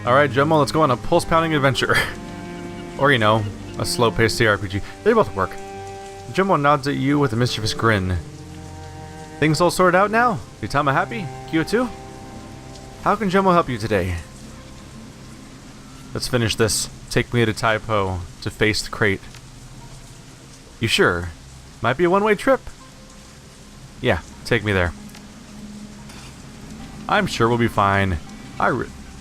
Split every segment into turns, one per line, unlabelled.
Alright, Jumbo, let's go on a pulse-pounding adventure. Or, you know, a slow-paced cRPG. They both work. Jumbo nods at you with a mischievous grin. Things all sorted out now? Utama happy? Kyo too? How can Jumbo help you today? Let's finish this. Take me to Taipo to face the crate. You sure? Might be a one-way trip. Yeah, take me there. I'm sure we'll be fine.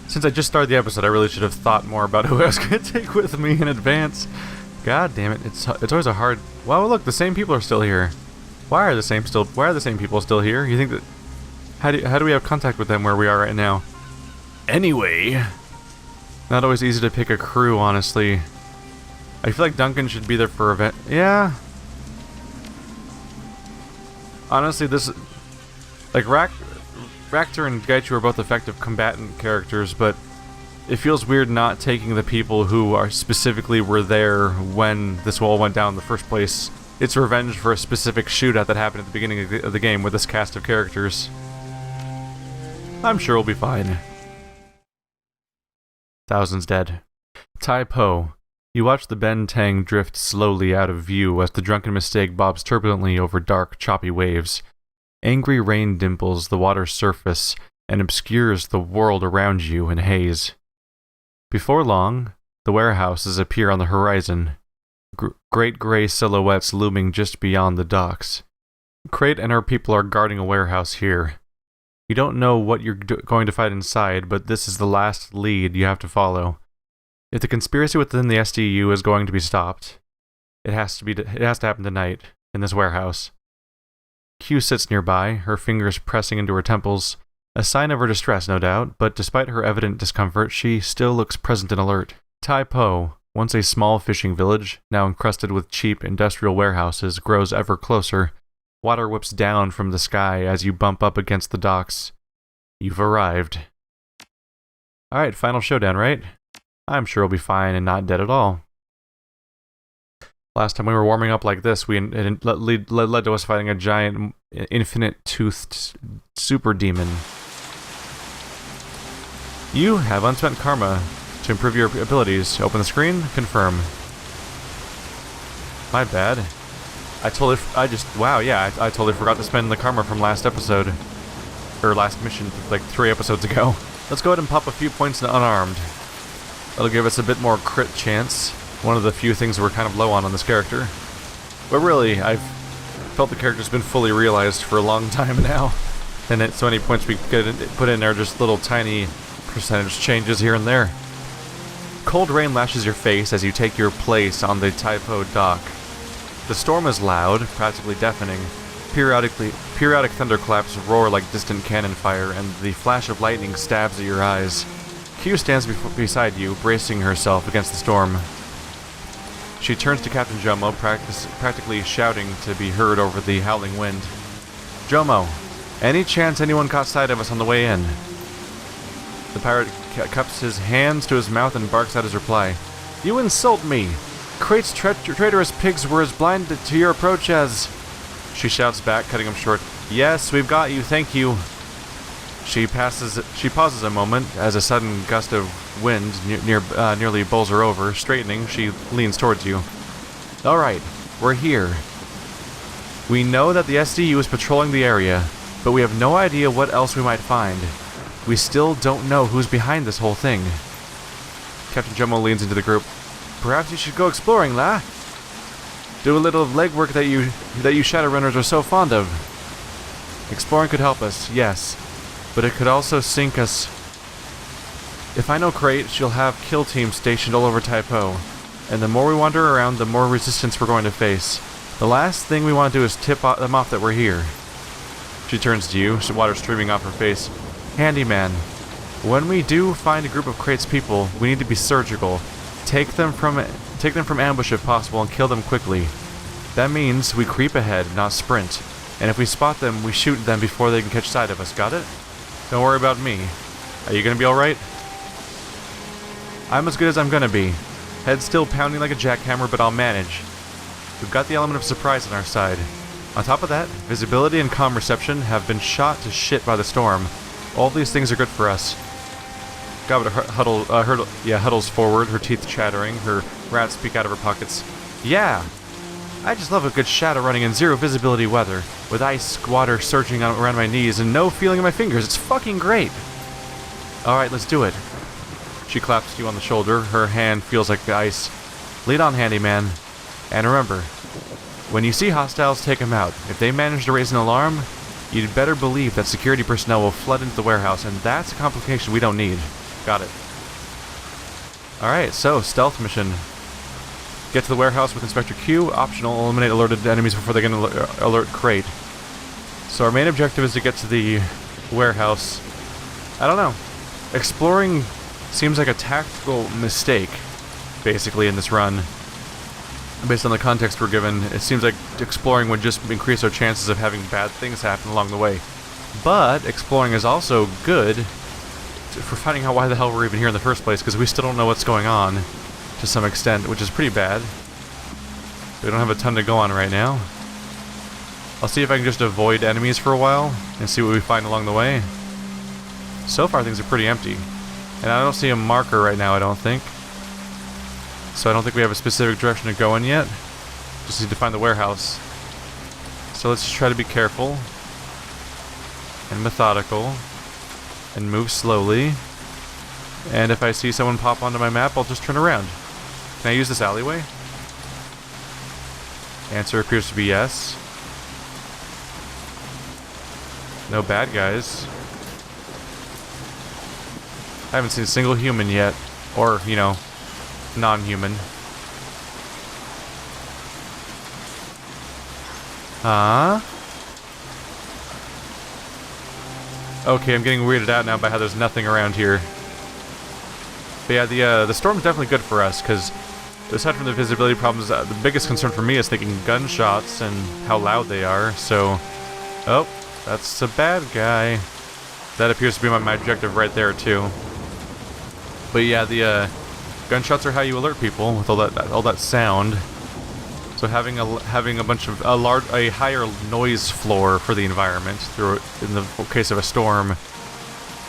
Since I just started the episode, I really should have thought more about who I was going to take with me in advance. God damn it, it's always a hard... Wow, look, the same people are still here. Why are the same people still here? You think that... How do we have contact with them where we are right now? Anyway... Not always easy to pick a crew, honestly. I feel like Duncan should be there for event... Yeah... Honestly, this... Like, Raktor and Gaichu are both effective combatant characters, but it feels weird not taking the people who are specifically were there when this all went down in the first place. It's revenge for a specific shootout that happened at the beginning of the game with this cast of characters. I'm sure we'll be fine. Thousands dead. Taipo. You watch the Ben Tang drift slowly out of view as the drunken mistake bobs turbulently over dark, choppy waves. Angry rain dimples the water's surface and obscures the world around you in haze. Before long, the warehouses appear on the horizon, great gray silhouettes looming just beyond the docks. Crate and her people are guarding a warehouse here. You don't know what you're going to find inside, but this is the last lead you have to follow. If the conspiracy within the SDU is going to be stopped, it has to happen tonight, in this warehouse. Q sits nearby, her fingers pressing into her temples, a sign of her distress, no doubt, but despite her evident discomfort, she still looks present and alert. Taipo, once a small fishing village, now encrusted with cheap industrial warehouses, grows ever closer. Water whips down from the sky as you bump up against the docks. You've arrived. Alright, final showdown, right? I'm sure we'll be fine and not dead at all. Last time we were warming up like this, it led to us fighting a giant, infinite-toothed super demon. You have unspent karma to improve your abilities. Open the screen, confirm. My bad. I totally forgot to spend the karma from last episode. Or last mission, like 3 episodes ago. Let's go ahead and pop a few points in unarmed. That'll give us a bit more crit chance. One of the few things we're kind of low on this character. But really, I've felt the character's been fully realized for a long time now. And so many points we put in there, just little tiny percentage changes here and there. Cold rain lashes your face as you take your place on the Taipo dock. The storm is loud, practically deafening. Periodic thunderclaps roar like distant cannon fire, and the flash of lightning stabs at your eyes. Q stands beside you, bracing herself against the storm. She turns to Captain Jomo, practically shouting to be heard over the howling wind. Jomo, any chance anyone caught sight of us on the way in? The pirate cups his hands to his mouth and barks out his reply. You insult me! Crate's traitorous pigs were as blind to your approach as... She shouts back, cutting him short. Yes, we've got you, thank you. She pauses a moment as a sudden gust of wind nearly bowls her over. Straightening, she leans towards you. Alright, we're here. We know that the SDU is patrolling the area, but we have no idea what else we might find. We still don't know who's behind this whole thing. Captain Jomo leans into the group. Perhaps you should go exploring, La. Do a little legwork that you Shadowrunners are so fond of. Exploring could help us, yes. But it could also sink us. If I know Crate, she'll have kill teams stationed all over Taipo. And the more we wander around, the more resistance we're going to face. The last thing we want to do is tip them off that we're here. She turns to you, water streaming off her face. Handyman, when we do find a group of Crate's people, we need to be surgical. Take them from ambush if possible and kill them quickly. That means we creep ahead, not sprint. And if we spot them, we shoot them before they can catch sight of us, got it? Don't worry about me. Are you gonna be alright? I'm as good as I'm gonna be. Head still pounding like a jackhammer, but I'll manage. We've got the element of surprise on our side. On top of that, visibility and comm reception have been shot to shit by the storm. All these things are good for us. Gobbit huddles forward, her teeth chattering, her rats peek out of her pockets. Yeah! I just love a good shadow running in zero visibility weather, with ice water surging around my knees and no feeling in my fingers. It's fucking great! Alright, let's do it. She claps you on the shoulder, her hand feels like the ice. Lead on, handyman. And remember, when you see hostiles, take them out. If they manage to raise an alarm, you'd better believe that security personnel will flood into the warehouse, and that's a complication we don't need. Got it. Alright, so, stealth mission. Get to the warehouse with Inspector Q. Optional, eliminate alerted enemies before they can alert Crate. So our main objective is to get to the warehouse. I don't know. Exploring seems like a tactical mistake, basically, in this run. Based on the context we're given, it seems like exploring would just increase our chances of having bad things happen along the way. But exploring is also good for finding out why the hell we're even here in the first place, because we still don't know what's going on, to some extent, which is pretty bad. We don't have a ton to go on right now. I'll see if I can just avoid enemies for a while, and see what we find along the way. So far things are pretty empty. And I don't see a marker right now, I don't think. So I don't think we have a specific direction to go in yet. Just need to find the warehouse. So let's just try to be careful. And methodical. And move slowly. And if I see someone pop onto my map, I'll just turn around. Can I use this alleyway? Answer appears to be yes. No bad guys. I haven't seen a single human yet. Or, you know, non-human. Huh? Okay, I'm getting weirded out now by how there's nothing around here. But yeah, the storm's definitely good for us, because aside from the visibility problems, the biggest concern for me is thinking gunshots and how loud they are, so... Oh, that's a bad guy. That appears to be my objective right there, too. But yeah, the gunshots are how you alert people, with all that sound. So having a bunch of a higher noise floor for the environment in the case of a storm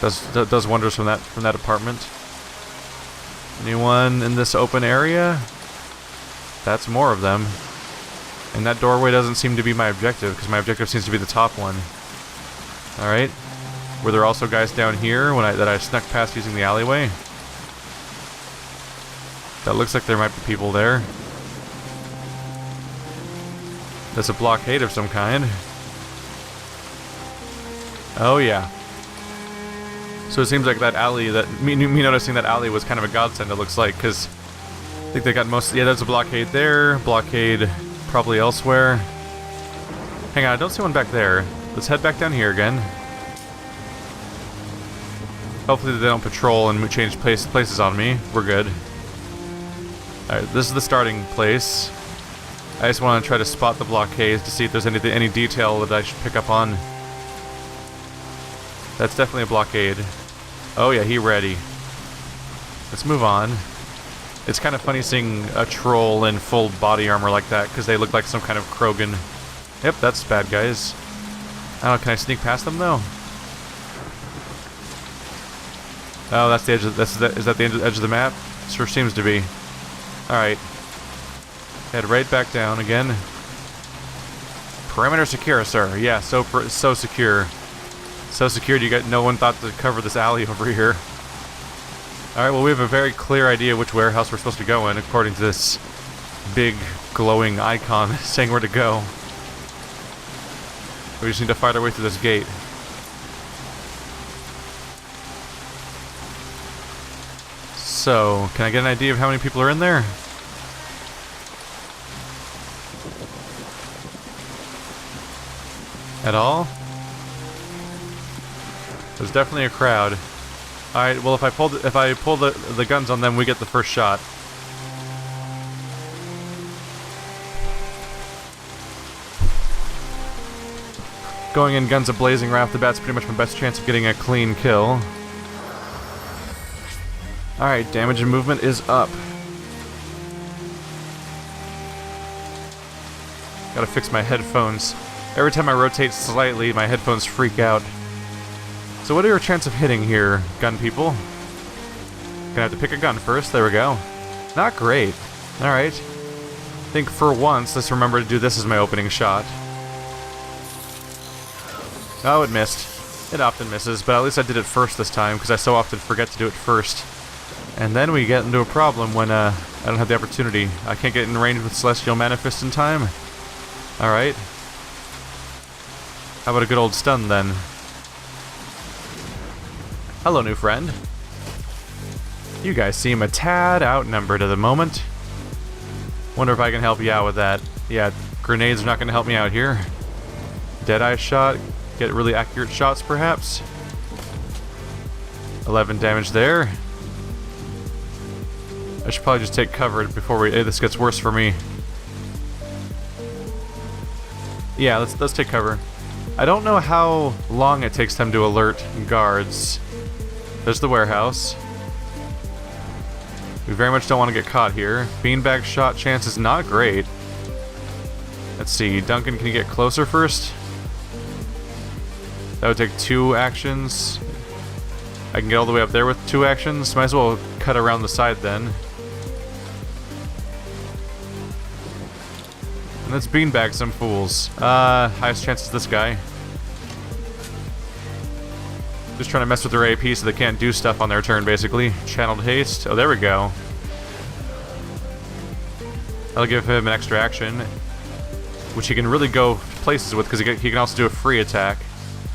does wonders from that apartment. Anyone in this open area? That's more of them. And that doorway doesn't seem to be my objective, because my objective seems to be the top one. Alright. Were there also guys down here that I snuck past using the alleyway? That looks like there might be people there. That's a blockade of some kind. Oh yeah. So it seems like that alley, me noticing that alley was kind of a godsend, it looks like, because I think they got most... Yeah, there's a blockade there, blockade probably elsewhere. Hang on, I don't see one back there. Let's head back down here again. Hopefully they don't patrol and change places on me. We're good. Alright, this is the starting place. I just want to try to spot the blockades to see if there's any detail that I should pick up on. That's definitely a blockade. Oh yeah, he ready. Let's move on. It's kind of funny seeing a troll in full body armor like that, because they look like some kind of Krogan. Yep, that's bad guys. I don't know, can I sneak past them though? Oh, that's the edge of, is that the edge of the map? Sure seems to be. Alright. Head right back down again. Perimeter secure, sir. Yeah, so secure. So secured no one thought to cover this alley over here. Alright, well we have a very clear idea which warehouse we're supposed to go in, according to this big glowing icon saying where to go. We just need to fight our way through this gate. So, can I get an idea of how many people are in there? At all? There's definitely a crowd. Alright, well if I pull the guns on them, we get the first shot. Going in guns a-blazing right off the bat's pretty much my best chance of getting a clean kill. Alright, damage and movement is up. Gotta fix my headphones. Every time I rotate slightly, my headphones freak out. So what are your chances of hitting here, gun people? Gonna have to pick a gun first. There we go. Not great. Alright. Think for once, let's remember to do this as my opening shot. Oh, it missed. It often misses, but at least I did it first this time, because I so often forget to do it first. And then we get into a problem when I don't have the opportunity. I can't get in range with Celestial Manifest in time. Alright. How about a good old stun then? Hello, new friend. You guys seem a tad outnumbered at the moment. Wonder if I can help you out with that. Yeah, grenades are not going to help me out here. Deadeye shot. Get really accurate shots, perhaps. 11 damage there. I should probably just take cover before this gets worse for me. Yeah, let's take cover. I don't know how long it takes them to alert guards. There's the warehouse. We very much don't want to get caught here. Beanbag shot chance is not great. Let's see, Duncan, can you get closer first? That would take 2 actions. I can get all the way up there with 2 actions. Might as well cut around the side then. And let's beanbag some fools. Highest chance is this guy. Just trying to mess with their AP so they can't do stuff on their turn, basically. Channeled haste. Oh, there we go. I'll give him an extra action, which he can really go places with, because he can also do a free attack,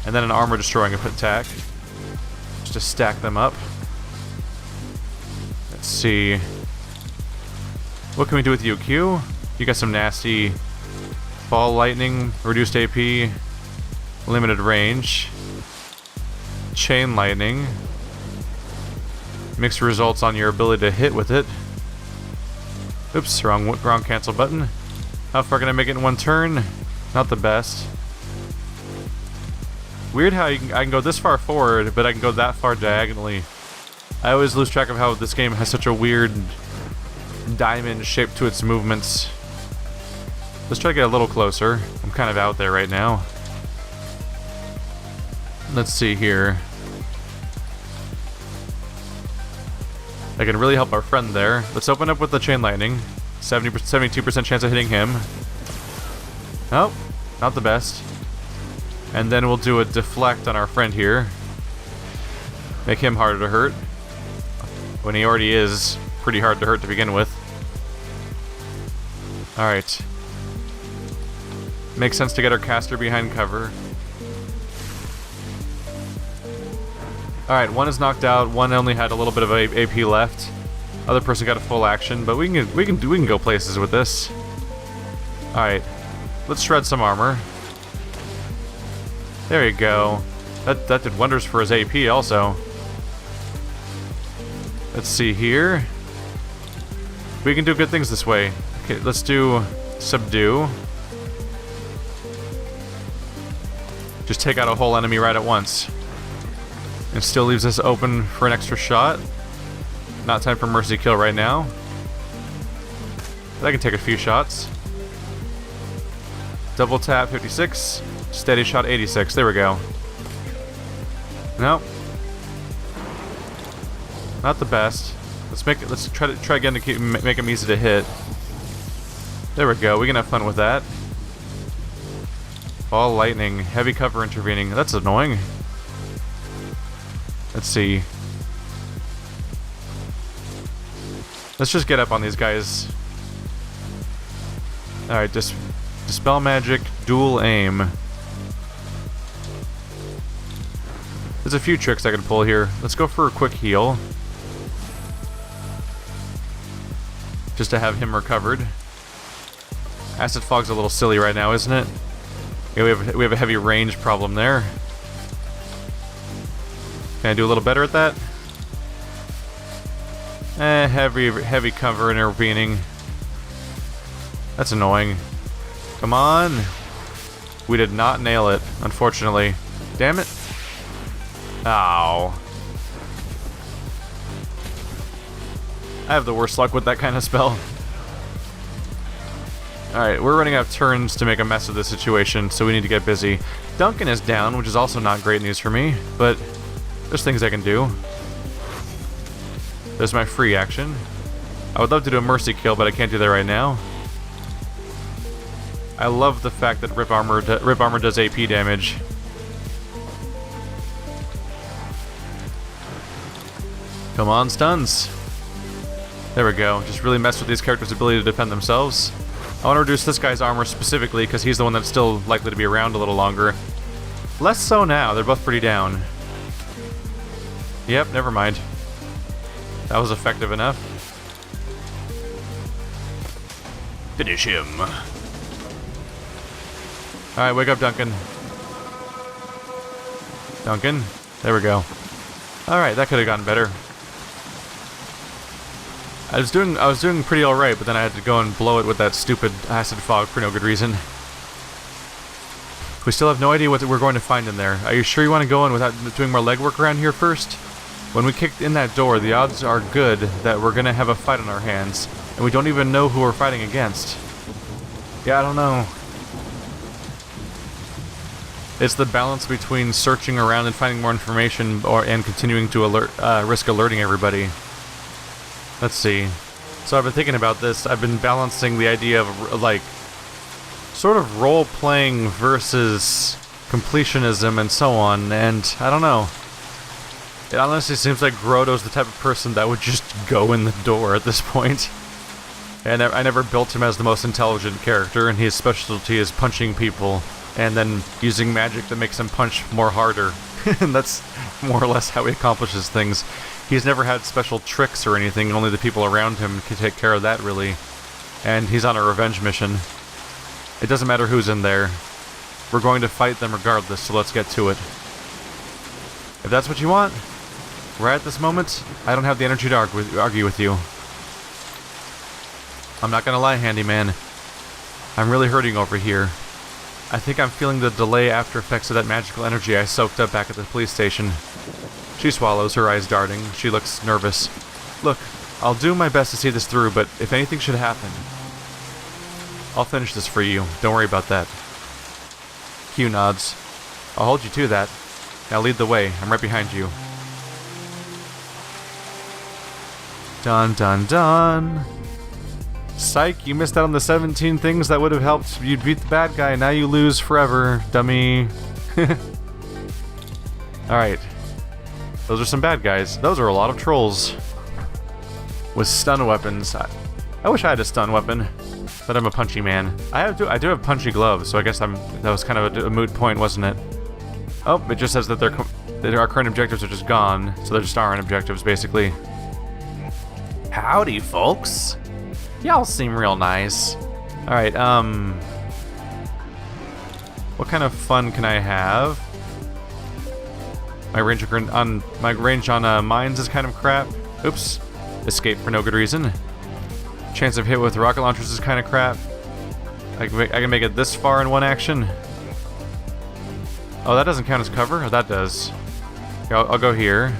and then an armor destroying attack. Just to stack them up. Let's see. What can we do with you, Q? You got some nasty ball lightning, reduced AP, limited range. Chain lightning. Mixed results on your ability to hit with it. Oops, wrong cancel button. How far can I make it in one turn? Not the best. Weird how I can go this far forward, but I can go that far diagonally. I always lose track of how this game has such a weird diamond shape to its movements. Let's try to get a little closer. I'm kind of out there right now. Let's see here. I can really help our friend there. Let's open up with the chain lightning. 72% chance of hitting him. Nope, not the best. And then we'll do a deflect on our friend here. Make him harder to hurt, when he already is pretty hard to hurt to begin with. Alright. Makes sense to get our caster behind cover. Alright, one is knocked out, one only had a little bit of AP left. Other person got a full action, but we can go places with this. Alright. Let's shred some armor. There you go. That did wonders for his AP also. Let's see here. We can do good things this way. Okay, let's do subdue. Just take out a whole enemy right at once. And still leaves us open for an extra shot. Not time for mercy kill right now. But I can take a few shots. Double tap 56. Steady shot 86. There we go. Nope. Not the best. Let's try again to make him easy to hit. There we go. We can have fun with that. Ball lightning. Heavy cover intervening. That's annoying. Let's see. Let's just get up on these guys. Alright, dispel magic, dual aim. There's a few tricks I can pull here. Let's go for a quick heal. Just to have him recovered. Acid fog's a little silly right now, isn't it? Yeah, we have a heavy range problem there. Can I do a little better at that? Heavy cover intervening. That's annoying. Come on. We did not nail it, unfortunately. Damn it. Ow. I have the worst luck with that kind of spell. Alright, we're running out of turns to make a mess of this situation, so we need to get busy. Duncan is down, which is also not great news for me, but there's things I can do. There's my free action. I would love to do a mercy kill, but I can't do that right now. I love the fact that Rip Armor does AP damage. Come on, stuns. There we go. Just really mess with these characters' ability to defend themselves. I want to reduce this guy's armor specifically because he's the one that's still likely to be around a little longer. Less so now. They're both pretty down. Yep, never mind. That was effective enough. Finish him. Alright, wake up, Duncan. Duncan. There we go. Alright, that could have gone better. I was doing pretty alright, but then I had to go and blow it with that stupid acid fog for no good reason. We still have no idea what we're going to find in there. Are you sure you want to go in without doing more legwork around here first? When we kicked in that door, the odds are good that we're going to have a fight on our hands, and we don't even know who we're fighting against. Yeah, I don't know. It's the balance between searching around and finding more information and continuing to risk alerting everybody. Let's see. So I've been thinking about this. I've been balancing the idea of, like, sort of role-playing versus completionism and so on, and I don't know. It honestly seems like Grotto's the type of person that would just go in the door at this point. And I never built him as the most intelligent character, and his specialty is punching people, and then using magic that makes him punch more harder. And that's more or less how he accomplishes things. He's never had special tricks or anything, only the people around him can take care of that, really. And he's on a revenge mission. It doesn't matter who's in there. We're going to fight them regardless, so let's get to it. If that's what you want, right at this moment, I don't have the energy to argue with you. I'm not gonna lie, handyman. I'm really hurting over here. I think I'm feeling the delay after effects of that magical energy I soaked up back at the police station. She swallows, her eyes darting. She looks nervous. Look, I'll do my best to see this through, but if anything should happen, I'll finish this for you. Don't worry about that. Q nods. I'll hold you to that. Now lead the way. I'm right behind you. Dun dun dun. Psych, you missed out on the 17 things that would have helped you beat the bad guy. Now you lose forever, dummy. Alright. Those are some bad guys. Those are a lot of trolls. With stun weapons. I wish I had a stun weapon, but I'm a punchy man. I do have punchy gloves, so I guess that was kind of a moot point, wasn't it? Oh, it just says that our current objectives are just gone, so they're just our objectives, basically. Howdy, folks. Y'all seem real nice. Alright, what kind of fun can I have? My range on mines is kind of crap. Oops. Escape for no good reason. Chance of hit with rocket launchers is kind of crap. I can make it this far in one action. Oh, that doesn't count as cover? Oh, that does. Okay, I'll go here.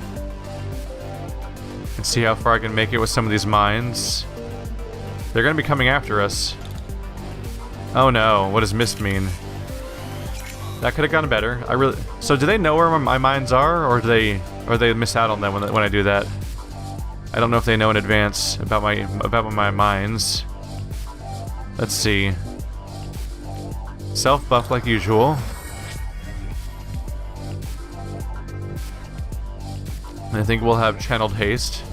And see how far I can make it with some of these mines. They're gonna be coming after us. Oh no, what does mist mean? That could have gone better. So do they know where my mines are, or do they miss out on them when I do that? I don't know if they know in advance about my mines. Let's see. Self-buff like usual. I think we'll have channeled haste.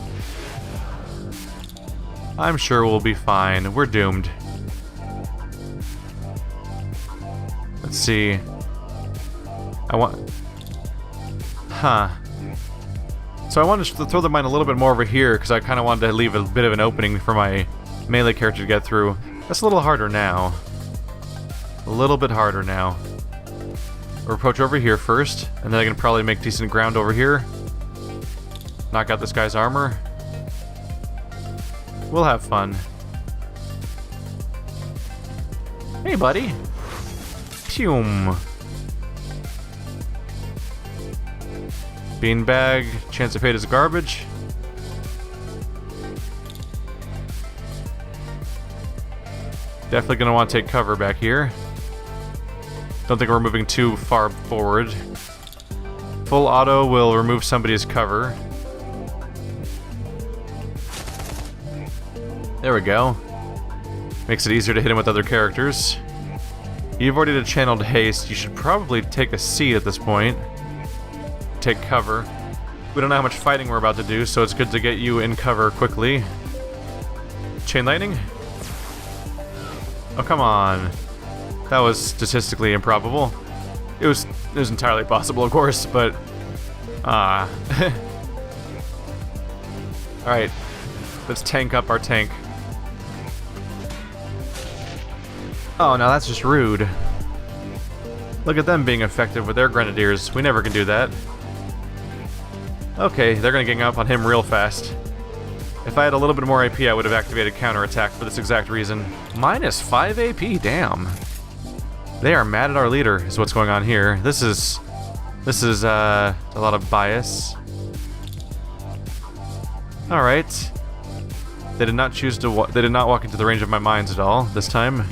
I'm sure we'll be fine. We're doomed. Let's see. So I wanted to throw the mine a little bit more over here because I kind of wanted to leave a bit of an opening for my melee character to get through. That's a little harder now. A little bit harder now. We'll approach over here first, and then I can probably make decent ground over here. Knock out this guy's armor. We'll have fun. Hey, buddy. Pum. Beanbag. Chance of fate is garbage. Definitely gonna want to take cover back here. Don't think we're moving too far forward. Full auto will remove somebody's cover. There we go. Makes it easier to hit him with other characters. You've already channeled haste. You should probably take a seat at this point. Take cover. We don't know how much fighting we're about to do, so it's good to get you in cover quickly. Chain lightning? Oh, come on. That was statistically improbable. It was entirely possible, of course, but... Alright. Let's tank up our tank. Oh, now that's just rude. Look at them being effective with their grenadiers. We never can do that. Okay, they're gonna gang up on him real fast. If I had a little bit more AP, I would have activated counterattack for this exact reason. Minus 5 AP, damn. They are mad at our leader, is what's going on here. This is a lot of bias. Alright. They did not choose to they did not walk into the range of my mines at all this time.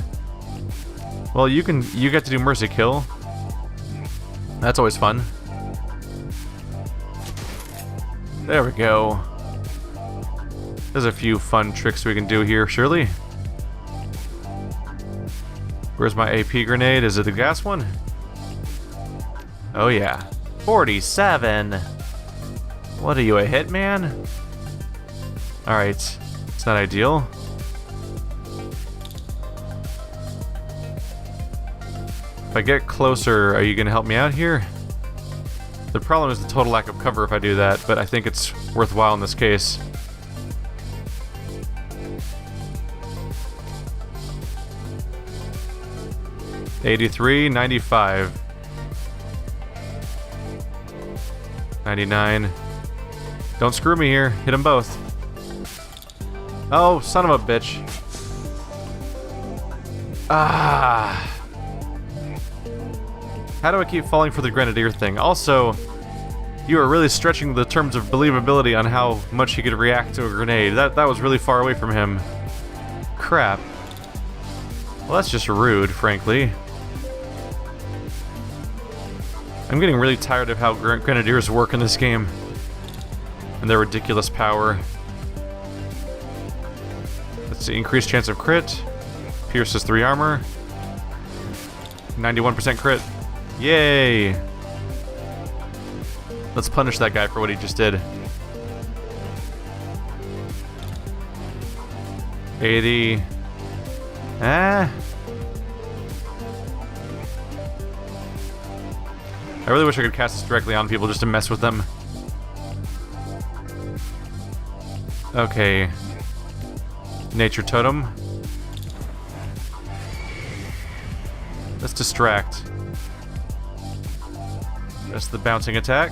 Well, you get to do mercy kill. That's always fun. There we go. There's a few fun tricks we can do here, surely. Where's my AP grenade? Is it the gas one? Oh yeah. 47! What are you, a hitman? Alright. It's not ideal. If I get closer, are you gonna help me out here? The problem is the total lack of cover if I do that, but I think it's worthwhile in this case. $83, $95. $99. Don't screw me here. Hit them both. Oh, son of a bitch. Ah. How do I keep falling for the grenadier thing? Also, you are really stretching the terms of believability on how much he could react to a grenade. That was really far away from him. Crap. Well, that's just rude, frankly. I'm getting really tired of how grenadiers work in this game. And their ridiculous power. Let's see, increased chance of crit. Pierces 3 armor. 91% crit. Yay! Let's punish that guy for what he just did. 80. Ah. I really wish I could cast this directly on people just to mess with them. Okay. Nature Totem. Let's distract. That's the bouncing attack.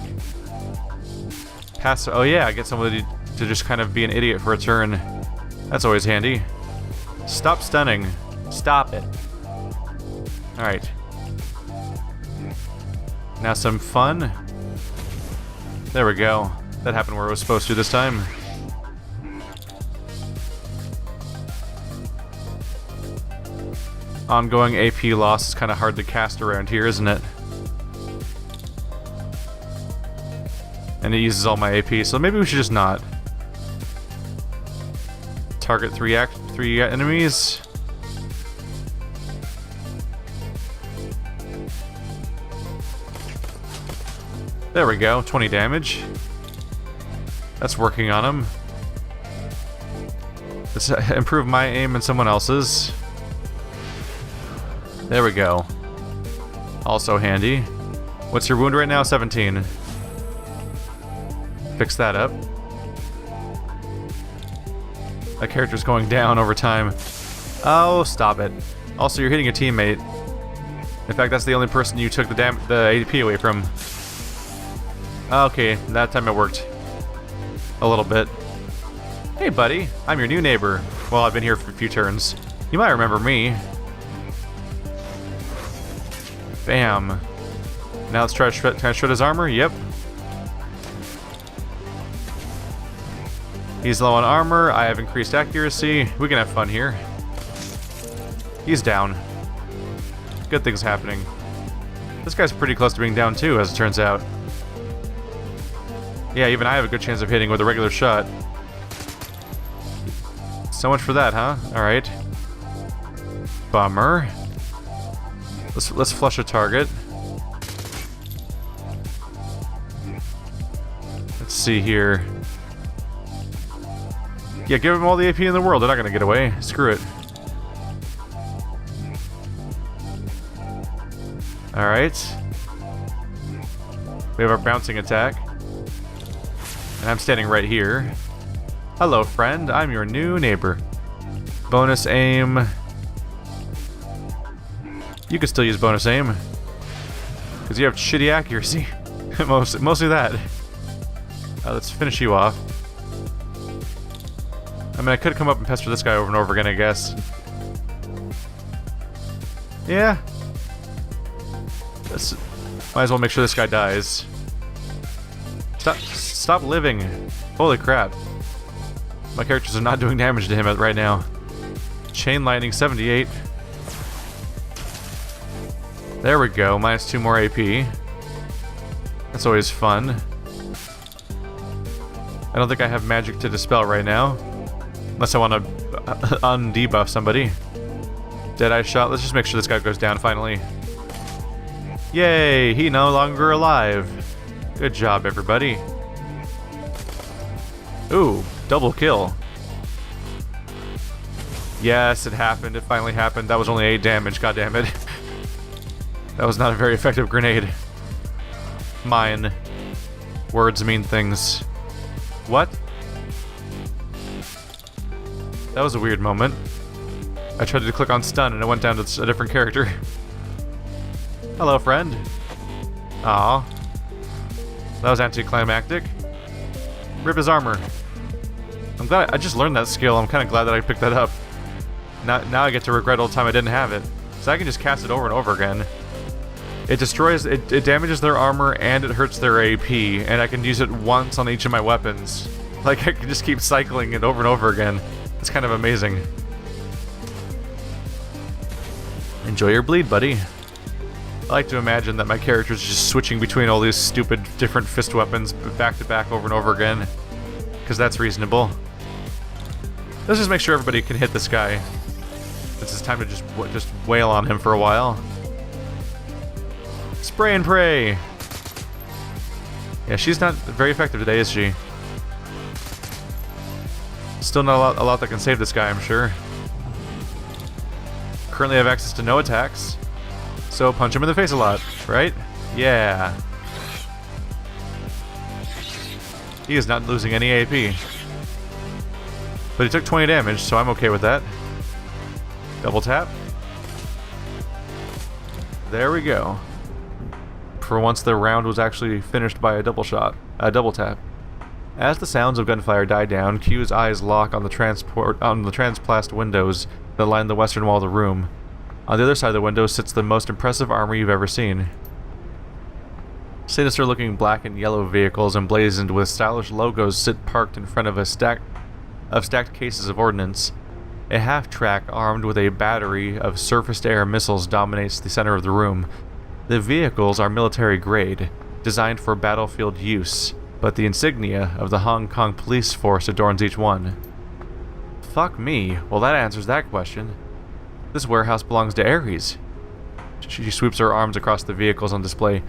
Pass. Oh yeah, I get somebody to just kind of be an idiot for a turn. That's always handy. Stop stunning. Stop it. Alright. Now some fun. There we go. That happened where it was supposed to this time. Ongoing AP loss is kind of hard to cast around here, isn't it? And it uses all my AP, so maybe we should just not. Target three enemies. There we go, 20 damage. That's working on him. Let's improve my aim and someone else's. There we go. Also handy. What's your wound right now? 17. Fix that up. That character's going down over time. Oh, stop it. Also, you're hitting a teammate. In fact, that's the only person you took the AP away from. Okay, that time it worked. A little bit. Hey, buddy. I'm your new neighbor. Well, I've been here for a few turns. You might remember me. Bam. Now let's try to shred, can I shred his armor? Yep. He's low on armor. I have increased accuracy. We can have fun here. He's down. Good things happening. This guy's pretty close to being down too, as it turns out. Yeah, even I have a good chance of hitting with a regular shot. So much for that, huh? Alright. Bummer. Let's flush a target. Let's see here. Yeah, give them all the AP in the world. They're not gonna get away. Screw it. Alright. We have our bouncing attack. And I'm standing right here. Hello, friend. I'm your new neighbor. Bonus aim. You can still use bonus aim. Because you have shitty accuracy. Mostly that. Let's finish you off. I mean, I could come up and pester this guy over and over again, I guess. Yeah. Might as well make sure this guy dies. Stop living. Holy crap. My characters are not doing damage to him right now. Chain lightning 78. There we go. Minus 2 more AP. That's always fun. I don't think I have magic to dispel right now. Unless I want to undebuff somebody. Deadeye shot. Let's just make sure this guy goes down finally. Yay! He no longer alive. Good job, everybody. Ooh, double kill. Yes, it happened. It finally happened. That was only 8 damage. God damn it. That was not a very effective grenade. Mine. Words mean things. What? That was a weird moment. I tried to click on stun and it went down to a different character. Hello, friend. Aw. That was anticlimactic. Rip his armor. I'm glad I just learned that skill. I'm kind of glad that I picked that up. Now I get to regret all the time I didn't have it. So I can just cast it over and over again. It destroys, it damages their armor and it hurts their AP, and I can use it once on each of my weapons. Like, I can just keep cycling it over and over again. It's kind of amazing. Enjoy your bleed, buddy. I like to imagine that my character's just switching between all these stupid different fist weapons back to back over and over again. Because that's reasonable. Let's just make sure everybody can hit this guy. It's time to just wail on him for a while. Spray and pray! Yeah, she's not very effective today, is she? Still not a lot that can save this guy, I'm sure. Currently have access to no attacks. So punch him in the face a lot, right? Yeah. He is not losing any AP. But he took 20 damage, so I'm okay with that. Double tap. There we go. For once the round was actually finished by a double tap. As the sounds of gunfire die down, Q's eyes lock on the transplast windows that line the western wall of the room. On the other side of the window sits the most impressive armor you've ever seen. Sinister-looking black and yellow vehicles emblazoned with stylish logos sit parked in front of a stacked cases of ordnance. A half-track armed with a battery of surface-to-air missiles dominates the center of the room. The vehicles are military-grade, designed for battlefield use, but the insignia of the Hong Kong police force adorns each one. Fuck me. Well, that answers that question. This warehouse belongs to Ares. She sweeps her arms across the vehicles on display.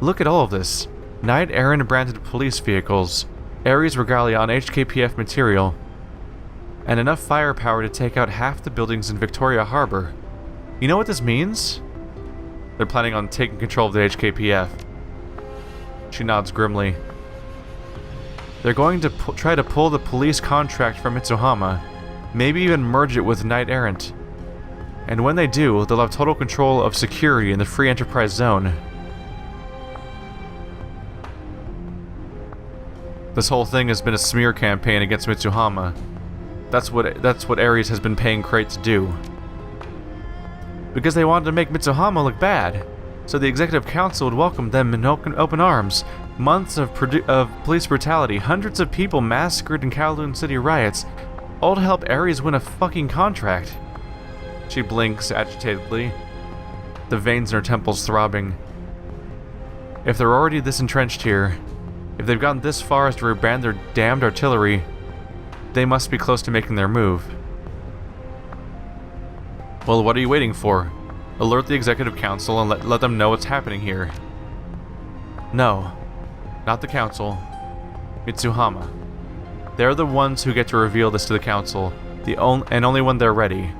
Look at all of this. Knight Errant branded police vehicles, Ares regalia on HKPF material, and enough firepower to take out half the buildings in Victoria Harbor. You know what this means? They're planning on taking control of the HKPF. She nods grimly. They're going to try to pull the police contract from Mitsuhama, maybe even merge it with Knight Errant. And when they do, they'll have total control of security in the free enterprise zone. This whole thing has been a smear campaign against Mitsuhama. That's what Ares has been paying Crate to do. Because they wanted to make Mitsuhama look bad, so the Executive Council would welcome them in open arms. Months of police brutality, hundreds of people massacred in Kowloon City riots, all to help Ares win a fucking contract. She blinks agitatedly, the veins in her temples throbbing. If they're already this entrenched here, if they've gotten this far as to rebrand their damned artillery, they must be close to making their move. Well, what are you waiting for? Alert the Executive Council and let them know what's happening here. No, not the Council. Mitsuhama. They're the ones who get to reveal this to the Council, and only when they're ready.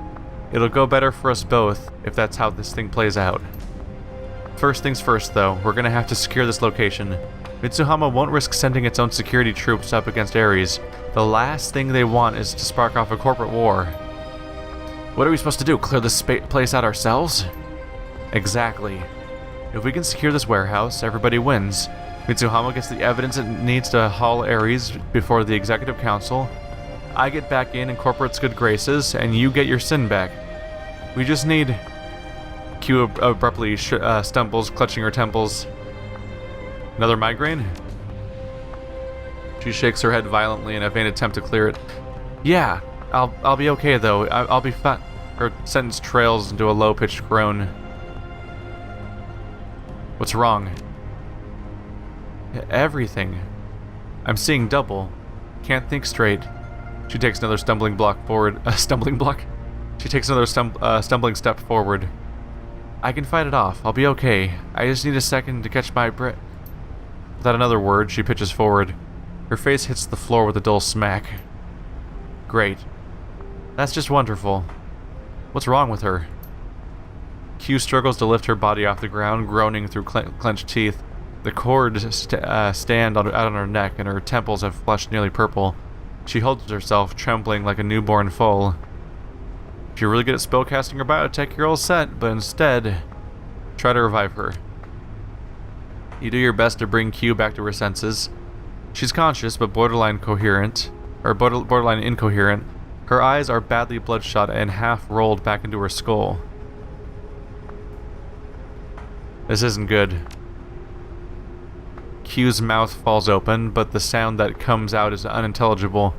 It'll go better for us both if that's how this thing plays out. First things first, though, we're gonna have to secure this location. Mitsuhama won't risk sending its own security troops up against Ares. The last thing they want is to spark off a corporate war. What are we supposed to do, clear this place out ourselves? Exactly. If we can secure this warehouse, everybody wins. Mitsuhama gets the evidence it needs to haul Ares before the Executive Council. I get back in corporate's good graces, and you get your sin back. We just need... Q abruptly stumbles, clutching her temples. Another migraine? She shakes her head violently in a vain attempt to clear it. Yeah, I'll be okay though. I'll be fine. Her sentence trails into a low-pitched groan. What's wrong? Everything. I'm seeing double. Can't think straight. She takes another stumbling block forward. Stumbling block? She takes another stumbling step forward. I can fight it off. I'll be okay. I just need a second to catch my breath. Without another word, she pitches forward. Her face hits the floor with a dull smack. Great. That's just wonderful. What's wrong with her? Q struggles to lift her body off the ground, groaning through clenched teeth. The cords stand out on her neck, and her temples have flushed nearly purple. She holds herself, trembling like a newborn foal. If you're really good at spellcasting or biotech, you're all set, but instead, try to revive her. You do your best to bring Q back to her senses. She's conscious, but borderline incoherent. Her eyes are badly bloodshot and half rolled back into her skull. This isn't good. Q's mouth falls open, but the sound that comes out is unintelligible.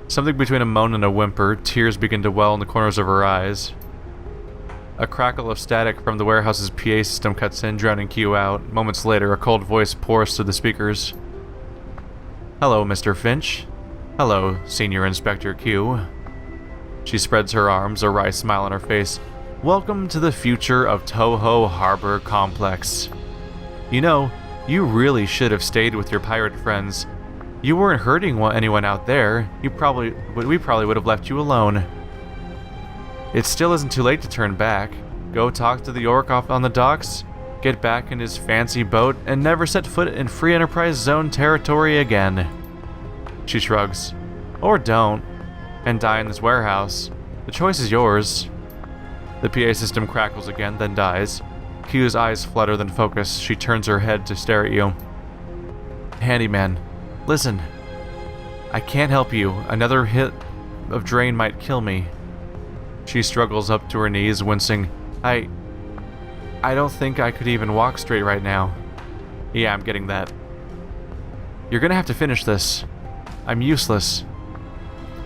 Something between a moan and a whimper, tears begin to well in the corners of her eyes. A crackle of static from the warehouse's PA system cuts in, drowning Q out. Moments later, a cold voice pours through the speakers. Hello, Mr. Finch. Hello, Senior Inspector Q. She spreads her arms, a wry smile on her face. Welcome to the future of Toho Harbor Complex. You know, you really should have stayed with your pirate friends. You weren't hurting anyone out there. We probably would have left you alone. It still isn't too late to turn back. Go talk to the orc off on the docks, get back in his fancy boat, and never set foot in Free Enterprise Zone territory again. She shrugs. Or don't, and die in this warehouse. The choice is yours. The PA system crackles again, then dies. Q's eyes flutter, then focus. She turns her head to stare at you. Handyman. Listen, I can't help you. Another hit of drain might kill me. She struggles up to her knees, wincing. I don't think I could even walk straight right now. Yeah, I'm getting that. You're gonna have to finish this. I'm useless.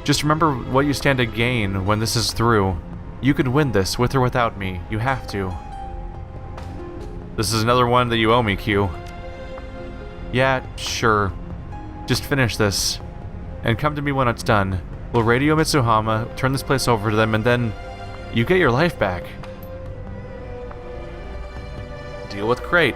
Just remember what you stand to gain when this is through. You can win this, with or without me. You have to. This is another one that you owe me, Q. Yeah, sure. Just finish this, and come to me when it's done. We'll radio Mitsuhama, turn this place over to them, and then you get your life back. Deal with crate.